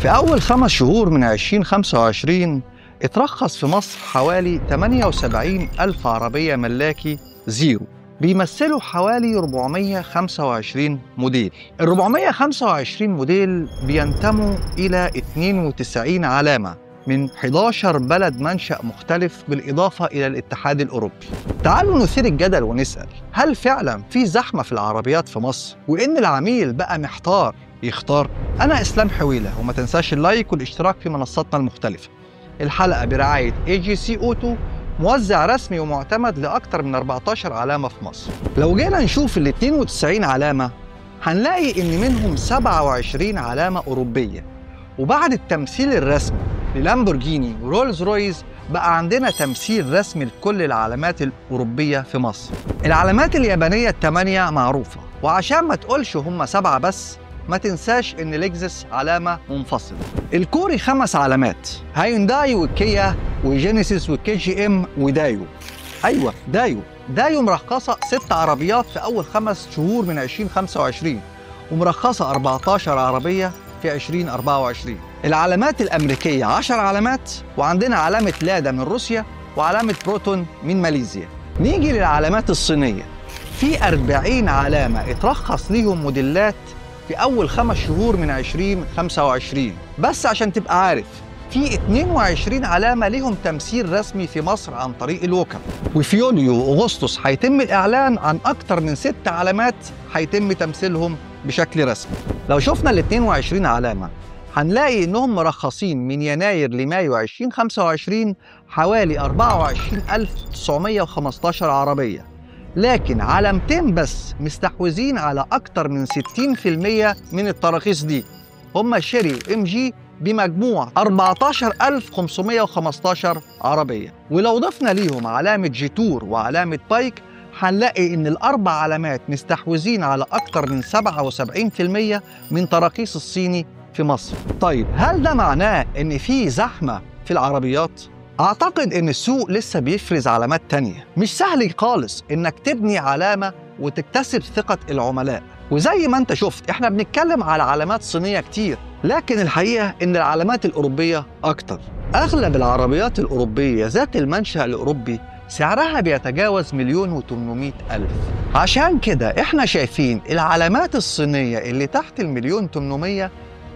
في أول 5 شهور من 2025 اترخص في مصر حوالي 78 ألف عربية ملاكي زيرو، بيمثلوا حوالي 425 موديل. ال 425 موديل بينتموا إلى 92 علامة من 11 بلد منشأ مختلف بالإضافة إلى الاتحاد الأوروبي. تعالوا نثير الجدل ونسأل، هل فعلا في زحمة في العربيات في مصر وإن العميل بقى محتار يختار؟ أنا إسلام حويلة، وما تنساش اللايك والاشتراك في منصاتنا المختلفة. الحلقة برعاية AGC Auto، موزع رسمي ومعتمد لأكثر من 14 علامة في مصر. لو جينا نشوف ال 92 علامة هنلاقي إن منهم 27 علامة أوروبية، وبعد التمثيل الرسمي للامبورجيني ورولز رويز بقى عندنا تمثيل رسمي لكل العلامات الأوروبية في مصر. العلامات اليابانية ال8 معروفة، وعشان ما تقولش هم 7 بس ما تنساش إن لكزس علامة منفصلة. الكوري 5 علامات، هايونداي وكيا وجينيسيس وKGM ودايو. أيوة دايو مرخصة 6 عربيات في أول 5 شهور من 2025، ومرخصة 14 عربية في 2024. العلامات الأمريكية 10 علامات، وعندنا علامة لادا من روسيا وعلامة بروتون من ماليزيا. نيجي للعلامات الصينية، في 40 علامة اترخص ليهم موديلات في أول 5 شهور من 2025. بس عشان تبقى عارف، في 22 علامة ليهم تمثيل رسمي في مصر عن طريق الوكلاء، وفي يوليو وأغسطس هيتم الإعلان عن أكتر من 6 علامات هيتم تمثيلهم بشكل رسمي. لو شفنا ال 22 علامة هنلاقي إنهم مرخصين من يناير لمايو 2025 حوالي 24915 عربية، لكن علامتين بس مستحوذين على أكتر من 60% من التراخيص دي، هم شيري وMG بمجموع 14515 عربية. ولو ضفنا ليهم علامة جيتور وعلامة بايك هنلاقي إن ال4 علامات مستحوذين على أكتر من 77% من تراخيص الصيني في مصر. طيب هل ده معناه إن في زحمة في العربيات؟ أعتقد إن السوق لسه بيفرز علامات تانية. مش سهل خالص إنك تبني علامة وتكتسب ثقة العملاء، وزي ما أنت شفت إحنا بنتكلم على علامات صينية كتير، لكن الحقيقة إن العلامات الأوروبية أكتر. أغلب العربيات الأوروبية ذات المنشأ الأوروبي سعرها بيتجاوز 1,800,000. عشان كده إحنا شايفين العلامات الصينية اللي تحت 1,800,000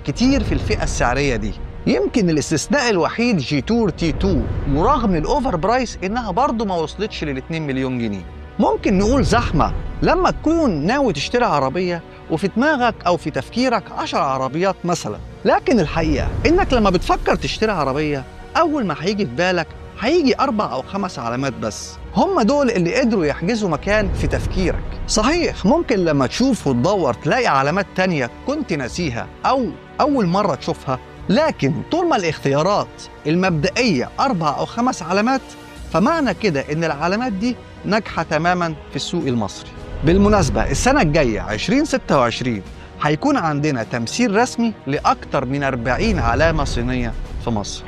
كتير في الفئة السعرية دي. يمكن الاستثناء الوحيد جيتور T2، ورغم الأوفر برايس إنها برضو ما وصلتش لل2 مليون جنيه. ممكن نقول زحمة لما تكون ناوي تشتري عربية وفي دماغك أو في تفكيرك 10 عربيات مثلا، لكن الحقيقة إنك لما بتفكر تشتري عربية أول ما هيجي في بالك هيجي 4 أو 5 علامات بس، هم دول اللي قدروا يحجزوا مكان في تفكيرك. صحيح ممكن لما تشوف وتدور تلاقي علامات تانية كنت ناسيها أو أول مرة تشوفها، لكن طول ما الاختيارات المبدئية 4 أو 5 علامات فمعنى كده إن العلامات دي ناجحة تماماً في السوق المصري. بالمناسبة السنة الجاية 2026 هيكون عندنا تمثيل رسمي لأكتر من 40 علامة صينية في مصر.